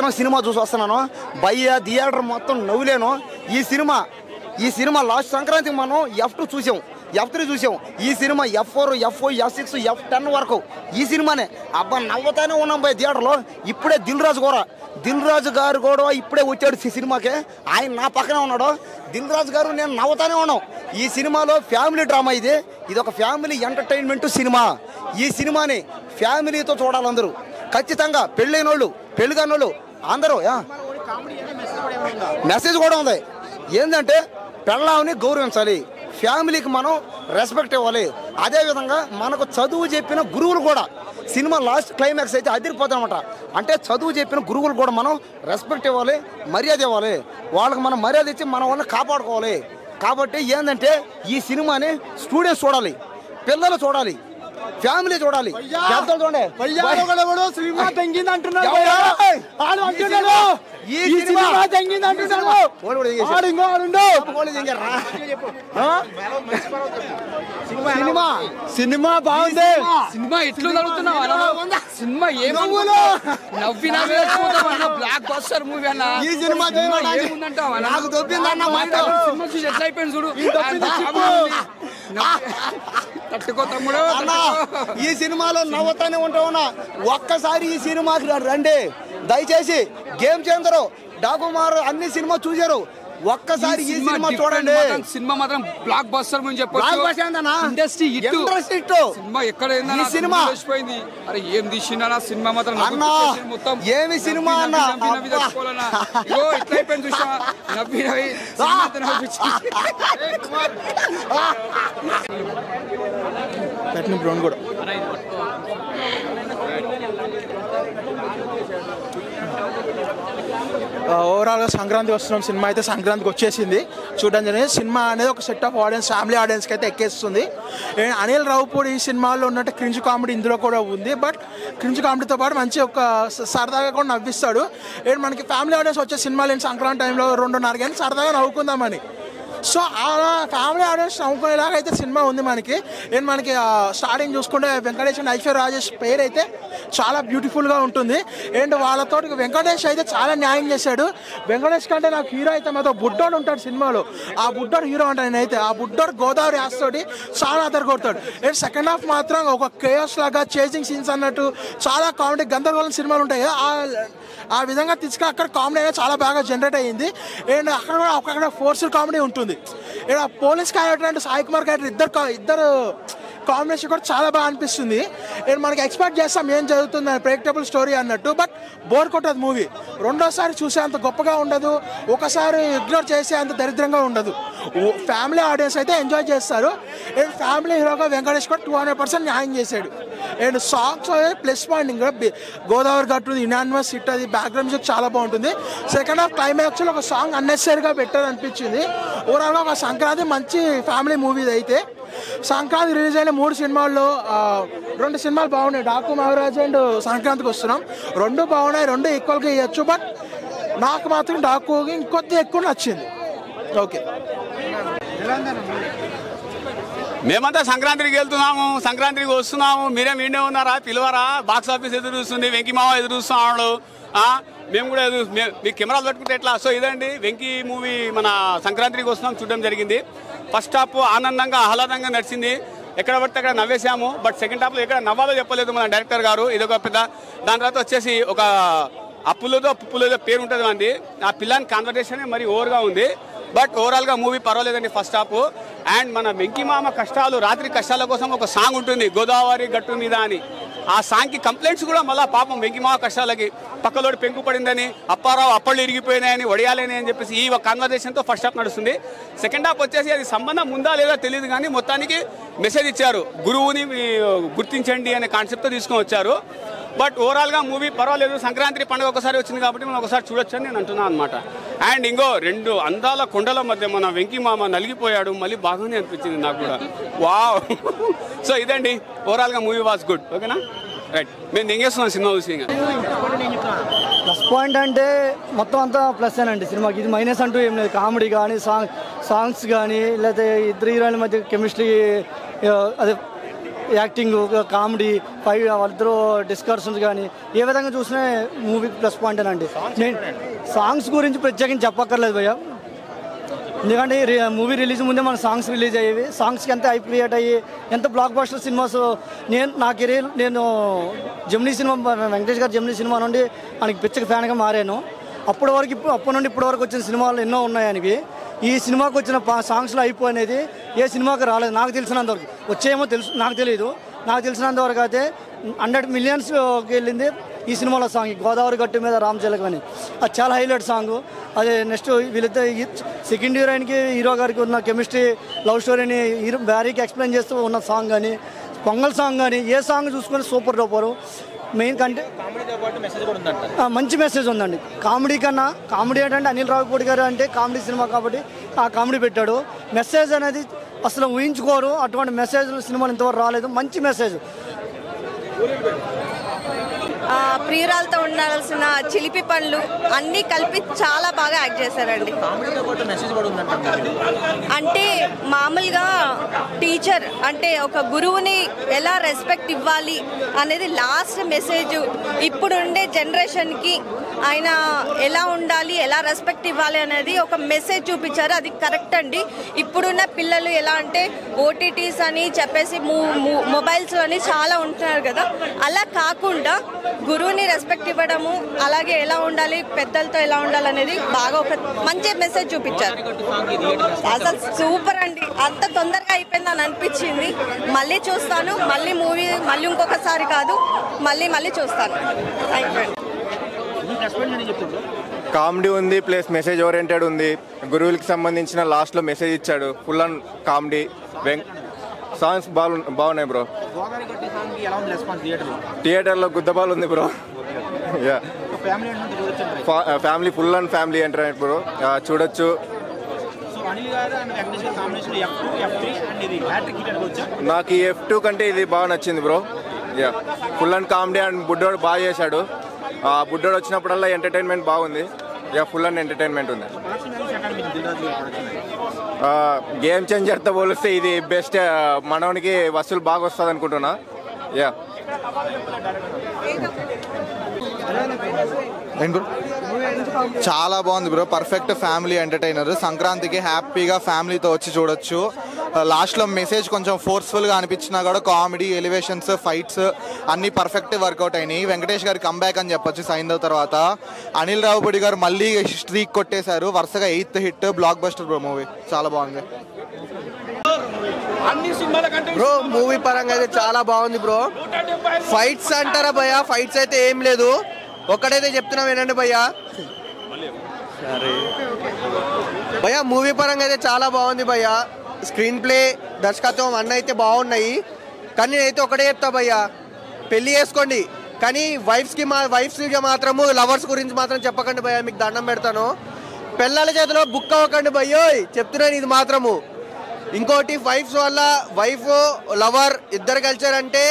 విత్తనం సినిమా చూసి వస్తున్నాను భయ్య థియేటర్ మొత్తం నవ్వులేను. ఈ సినిమా లాస్ట్ సంక్రాంతికి మనం F2 చూసాం, F3 చూసాం. ఈ cinema F4, F5, F6, F10 వరకు ఈ సినిమానే. అబ్బా నవ్వుతానే ఉన్నాం భయ్య థియేటర్లో. ఇప్పుడే దిల్ రాజు గారు కూడా ఇప్పుడే వచ్చాడు సినిమాకి. ఆయన నా పక్కనే ఉన్నాడు. దిల్ రాజు గారు నేను నవ్వుతానే ఉన్నాం. ఈ సినిమాలో ఫ్యామిలీ డ్రామా ఇది ఒక ఫ్యామిలీ ఎంటర్టైన్మెంట్ సినిమా. ఈ సినిమాని ఫ్యామిలీతో చూడాలి అందరూ ఖచ్చితంగా. పెళ్ళైన వాళ్ళు పెళ్లి కాని వాళ్ళు అందరూ. మెసేజ్ కూడా ఉంది ఏంటంటే పెళ్ళామని గౌరవించాలి, ఫ్యామిలీకి మనం రెస్పెక్ట్ ఇవ్వాలి. అదేవిధంగా మనకు చదువు చెప్పిన గురువులు కూడా సినిమా లాస్ట్ క్లైమాక్స్ అయితే అదిరిపోతామన్నమాట. అంటే చదువు చెప్పిన గురువులు కూడా మనం రెస్పెక్ట్ ఇవ్వాలి, మర్యాద ఇవ్వాలి. వాళ్ళకి మనం మర్యాద ఇచ్చి మన వాళ్ళని కాపాడుకోవాలి. కాబట్టి ఏంటంటే ఈ సినిమాని స్టూడెంట్స్ చూడాలి, పిల్లలు చూడాలి, ఫ్యామిలీ చూడాలి. సినిమా తెంగింది అంటున్నాడు. సినిమా బాగుంది. సినిమా ఎట్లు జరుగుతున్నావు? సినిమా ఏమన్నా నవ్వి బ్లాక్ బస్టర్ మూవీ అన్న. ఈ సినిమా ఏముందంటావు? నాకు సినిమా చూసి ఎట్లా అయిపోయింది చూడు. తట్టుకో తమ్ముడు. ఈ సినిమాలో నవ్వుతానే ఉంటావునా. ఒక్కసారి ఈ సినిమాకి రండి దయచేసి. గేమ్ చేంజరు, డాకుమార్ అన్ని సినిమా చూశారు. ఒక్కసారి ఈ సినిమా చూడండి. సినిమా మాత్రం బ్లాక్ బస్టర్ అని చెప్పొచ్చు. Industry hit cinema. ఎక్కడైందా ఈ సినిమా పోయింది. అరే ఏం తీసినా సినిమా మాత్రం మొత్తం ఏమి సినిమా అన్న ఎట్లా అయిపోయింది చూసా. నవ్వి పెట్టిన బ్రౌన్ కూడా ఓవరాల్గా సంక్రాంతి వస్తున్నాం. సినిమా అయితే సంక్రాంతికి వచ్చేసింది. చూడడం జరిగింది. సినిమా అనేది ఒక సెట్ ఆఫ్ ఆడియన్స్, ఫ్యామిలీ ఆడియన్స్కి అయితే ఎక్కేస్తుంది. అనిల్ రావుపూడి ఈ సినిమాలో ఉన్నట్టు క్రింజ్ కామెడీ ఇందులో కూడా ఉంది. బట్ క్రింజ్ కామెడీతో పాటు మంచి ఒక సరదాగా కూడా నవ్విస్తాడు. మనకి ఫ్యామిలీ ఆడియన్స్ వచ్చే సినిమాలు ఏంటి సంక్రాంతి టైంలో 2:30 గంటలు సరదాగా నవ్వుకుందామని. సో అలా ఫ్యామిలీ ఆడియన్స్ నవ్వుకునేలాగా అయితే సినిమా ఉంది మనకి. మనకి స్టార్టింగ్ చూసుకుంటే వెంకటేష్ అండ్ ఐశ్వర్య రాజేష్ పేరు అయితే చాలా బ్యూటిఫుల్గా ఉంటుంది. వాళ్ళతో వెంకటేష్ అయితే చాలా న్యాయం చేశాడు. వెంకటేష్ కంటే నాకు హీరో అయితే మాతో బుడ్డోడు ఉంటాడు సినిమాలో. ఆ బుడ్డోడు హీరో అంటే నేనైతే ఆ బుడ్డోడు గోదావరి యాస్తోటి చాలా అదర్ కొడతాడు. సెకండ్ హాఫ్ మాత్రం ఒక కేయోస్ లాగా చేసింగ్ సీన్స్ అన్నట్టు చాలా కామెడీ గందరగోళం సినిమాలు ఉంటాయి. ఆ విధంగా తీసుకుని అక్కడ కామెడీ అనేది చాలా బాగా జనరేట్ అయ్యింది. అక్కడ కూడా అక్కడ ఫోర్స్డ్ కామెడీ ఉంటుంది. పోలీస్ క్యారెక్టర్ అంటే సాయి కుమార్ క్యారెక్టర్ ఇద్దరు కాంబినేషన్ కూడా చాలా బాగా అనిపిస్తుంది. మనకి ఎక్స్పెక్ట్ చేస్తాం ఏం జరుగుతుంది ప్రెడిక్టబుల్ స్టోరీ అన్నట్టు. బట్ బోర్ కొట్టదు మూవీ. రెండోసారి చూసే అంత గొప్పగా ఉండదు, ఒకసారి ఇగ్నోర్ చేసే అంత దరిద్రంగా ఉండదు. ఫ్యామిలీ ఆడియన్స్ అయితే ఎంజాయ్ చేస్తారు. ఫ్యామిలీ హీరోగా వెంకటేష్ కూడా 200% న్యాయం చేశాడు. సాంగ్స్ ప్లస్ పాయింట్ ఇంకా గోదావరి గట్టు ఇనానిమస్ హిట్. అది బ్యాక్గ్రౌండ్ మ్యూజిక్ చాలా బాగుంటుంది. సెకండ్ హాఫ్ క్లైమాక్స్లో ఒక సాంగ్ అన్నెసరీగా పెట్టారు అనిపించింది. ఓవరాల్గా ఒక సంక్రాంతి మంచి ఫ్యామిలీ మూవీ అయితే. సంక్రాంతి రిలీజ్ అయిన 3 సినిమాల్లో 2 సినిమాలు బాగున్నాయి. డాకు మహారాజ్ అండ్ సంక్రాంతికి వస్తున్నాం. 2 బాగున్నాయి, 2 ఈక్వల్గా ఇవ్వచ్చు. బట్ నాకు మాత్రం డాకు ఇంకొద్ది ఎక్కువ నచ్చింది. ఓకే, మేమంతా సంక్రాంతికి వెళ్తున్నాము, సంక్రాంతికి వస్తున్నాము. మీరేం వీడే ఉన్నారా? పిలవరా? బాక్స్ ఆఫీస్ ఎదురు చూస్తుంది, వెంకీ మావ ఎదురు చూస్తున్నాడు. మేము కూడా మీ కెమెరాలు పెట్టుకుంటే ఎట్లా? సో ఇదండి వెంకీ మూవీ మన సంక్రాంతికి వస్తున్నాం చూడడం జరిగింది. ఫస్ట్ హాఫ్ ఆనందంగా ఆహ్లాదంగా నడిచింది. ఎక్కడ పడితే అక్కడ నవ్వేసాము. బట్ సెకండ్ హాఫ్లో ఎక్కడ నవ్వాలో చెప్పలేదు మన డైరెక్టర్ గారు. ఇదొక పెద్ద. దాని తర్వాత వచ్చేసి ఒక అప్పులతో పుప్పులేదో పేరు ఉంటుంది మంది. ఆ పిల్లని కాన్వర్జేషన్ మరి ఓవర్గా ఉంది. బట్ ఓవరాల్గా మూవీ పర్వాలేదండి ఫస్ట్ హాఫ్. అండ్ మన వెంకీ మామ కష్టాలు, రాత్రి కష్టాల కోసం ఒక సాంగ్ ఉంటుంది గోదావరి గట్టు మీద అని. ఆ సాంగ్కి కంప్లైంట్స్ కూడా మళ్ళీ పాపం వెంకీ మామ కష్టాలకి పక్కలోడు పెంకు పడిందని, అప్పారావు అప్పళ్ళు ఇరిగిపోయినాయని, వడియాలని అని చెప్పేసి ఈ ఒక కాన్వర్జేషన్తో ఫస్ట్ హాఫ్ నడుస్తుంది. సెకండ్ హాఫ్ వచ్చేసి అది సంబంధం ఉందా లేదా తెలియదు కానీ మొత్తానికి మెసేజ్ ఇచ్చారు, గురువుని గుర్తించండి అనే కాన్సెప్ట్తో తీసుకొని వచ్చారు. బట్ ఓవరాల్గా మూవీ పర్వాలేదు. సంక్రాంతి పండుగ ఒకసారి వచ్చింది కాబట్టి మనం ఒకసారి చూడొచ్చు అని నేను అంటున్నాను అనమాట. అండ్ ఇంకో 2 అందాల కొండల మధ్య మన వెంకీ మామ నలిగిపోయాడు. మళ్ళీ బాగానే అనిపించింది నాకు కూడా. వావ్. సో ఇదండి ఓవరాల్గా మూవీ వాజ్ గుడ్. ఓకేనా? రైట్. మేము దింగేస్తున్నాం సినిమా చూసి. ప్లస్ పాయింట్ అంటే మొత్తం అంతా ప్లస్ అండి సినిమాకి. ఇది మైనస్ అంటూ ఏం లేదు. కామెడీ కానీ సాంగ్స్ కానీ లేకపోతే ఇద్దరు హీరోయిన్ల మధ్య కెమిస్ట్రీ, అదే యాక్టింగ్, కామెడీ, వాళ్ళిద్దరూ డిస్కషన్స్ కానీ ఏ విధంగా చూసినా మూవీ ప్లస్ పాయింట్ అండి. నేను సాంగ్స్ గురించి ప్రత్యేకించి చెప్పక్కర్లేదు భయ్య, ఎందుకంటే మూవీ రిలీజ్ ముందే మన సాంగ్స్ రిలీజ్ అయ్యేవి. సాంగ్స్కి ఎంత హైప్ క్రియేట్ అయ్యి ఎంత బ్లాక్ బస్టర్ సినిమాస్. నా కెరీర్ నేను జెమినీ సినిమా, వెంకటేష్ గారు జెమినీ సినిమా నుండి ఆయనకి పిచ్చకి ఫ్యాన్గా మారాను. అప్పటి నుండి ఇప్పటి వరకు వచ్చిన సినిమాలు ఎన్నో ఉన్నాయి ఆయనకి. ఈ సినిమాకి వచ్చిన సాంగ్స్లో హైప్ అనేది ఏ సినిమాకి రాలేదు నాకు తెలిసినంతవరకు. వచ్చేమో నాకు తెలియదు, నాకు తెలిసినంతవరకు అయితే 100 మిలియన్స్కి వెళ్ళింది ఈ సినిమాలో సాంగ్ గోదావరి గట్టు మీద రామచిలక అని. అది చాలా హైలైట్ సాంగ్. అదే నెక్స్ట్ వీళ్ళిద్దరు సెకండ్ హీరోయిన్కి హీరో గారికి ఉన్న కెమిస్ట్రీ, లవ్ స్టోరీని బ్యారీకి ఎక్స్ప్లెయిన్ చేస్తూ ఉన్న సాంగ్ కానీ, పొంగల్ సాంగ్ కానీ ఏ సాంగ్ చూసుకొని సూపర్ డూపరు. మెయిన్ కంటే మంచి మెసేజ్ ఉందండి. కామెడీ కన్నా కామెడీ ఏంటంటే అనిల్ రావిపూడి గారు అంటే కామెడీ సినిమా కాబట్టి ఆ కామెడీ పెట్టాడు. మెసేజ్ అనేది అసలు ఊహించుకోరు, అటువంటి మెసేజ్ సినిమాలు ఇంతవరకు రాలేదు. మంచి మెసేజ్. ప్రియురాలతో ఉండాల్సిన చిలిపి పనులు అన్నీ కలిపి చాలా బాగా యాక్ట్ చేశారండి. అంటే మామూలుగా టీచర్ అంటే ఒక గురువుని ఎలా రెస్పెక్ట్ ఇవ్వాలి అనేది లాస్ట్ మెసేజ్. ఇప్పుడుండే జనరేషన్కి ఆయన ఎలా ఉండాలి, ఎలా రెస్పెక్ట్ ఇవ్వాలి అనేది ఒక మెసేజ్ చూపించారు. అది కరెక్ట్ అండి. ఇప్పుడున్న పిల్లలు ఎలా అంటే ఓటీటీస్ అని చెప్పేసి మొబైల్స్లోని చాలా ఉంటున్నారు కదా, అలా కాకుండా గురువుని రెస్పెక్ట్ ఇవ్వడము, అలాగే ఎలా ఉండాలి, పెద్దలతో ఎలా ఉండాలి అనేది బాగా ఒక మంచి మెసేజ్ చూపించారు. అసలు సూపర్ అండి. అంత తొందరగా అయిపోయిందని అనిపించింది. మళ్ళీ చూస్తాను, మళ్ళీ ఇంకొకసారి కాదు, మళ్ళీ చూస్తాను. Thank you. కామెడీ ఉంది, ప్లస్ మెసేజ్ ఓరియంటెడ్ ఉంది. గురువులకి సంబంధించిన లాస్ట్లో మెసేజ్ ఇచ్చాడు. Full and comedy. సాంగ్స్ బాగున్నాయి బ్రో. థియేటర్లో గుద్దబాల్ ఉంది bro. Family full and family entertainment bro, చూడొచ్చు. నాకు ఈ F2 కంటే ఇది బాగా నచ్చింది bro. Full and comedy and బుడ్డోడు బాగా చేశాడు. బుడ్డోడు వచ్చినప్పుడల్లా ఎంటర్టైన్మెంట్ బాగుంది. ఫుల్ అండ్ ఎంటర్టైన్మెంట్ ఉంది. గేమ్ చేంజర్తో పోలిస్తే ఇది బెస్ట్. మనవనికి వసూలు బాగా వస్తుంది అనుకుంటున్నా. చాలా బాగుంది బ్రో. Perfect family entertainer. సంక్రాంతికి హ్యాపీగా ఫ్యామిలీతో వచ్చి చూడొచ్చు. లాస్ట్లో మెసేజ్ కొంచెం ఫోర్స్ఫుల్గా అనిపించినా కూడా కామెడీ, ఎలివేషన్స్, ఫైట్స్ అన్నీ పర్ఫెక్ట్ వర్కౌట్ అయినాయి. వెంకటేష్ గారి కంబ్యాక్ అని చెప్పొచ్చు సైంధవ్ తర్వాత. అనిల్ రావిపూడి గారు మళ్ళీ స్ట్రీక్ కొట్టేశారు. వరుసగా 8th hit. Block buster bro movie. చాలా బాగుంది బ్రో. మూవీ పరంగా అయితే చాలా బాగుంది బ్రో. ఫైట్స్ అంటారా భయ్యా? ఫైట్స్ అయితే ఏం లేదు. ఒక్కడైతే చెప్తున్నా వినండి భయ్యా. భయ్యా మూవీ పరంగా అయితే చాలా బాగుంది భయ్యా. స్క్రీన్ ప్లే, దర్శకత్వం అన్నీ అయితే బాగున్నాయి. కానీ నేనైతే ఒకటే చెప్తా భయ్యా, పెళ్లి చేసుకోండి కానీ వైఫ్స్కి మాత్రము లవర్స్ గురించి మాత్రం చెప్పకండి భయ్యా. మీకు దండం పెడతాను. పిల్లల చేతిలో బుక్ అవ్వకండి భయ్యోయ్, చెప్తున్నాను ఇది మాత్రము. ఇంకోటి వైఫ్స్ వల్ల వైఫ్ లవర్ ఇద్దరు కలిసారంటే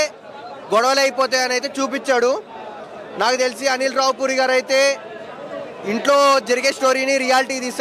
గొడవలు అయిపోతాయని అయితే చూపించాడు. నాకు తెలిసి అనిల్ రావిపూడి గారు అయితే ఇంట్లో జరిగే స్టోరీని రియాలిటీ తీస్తారు.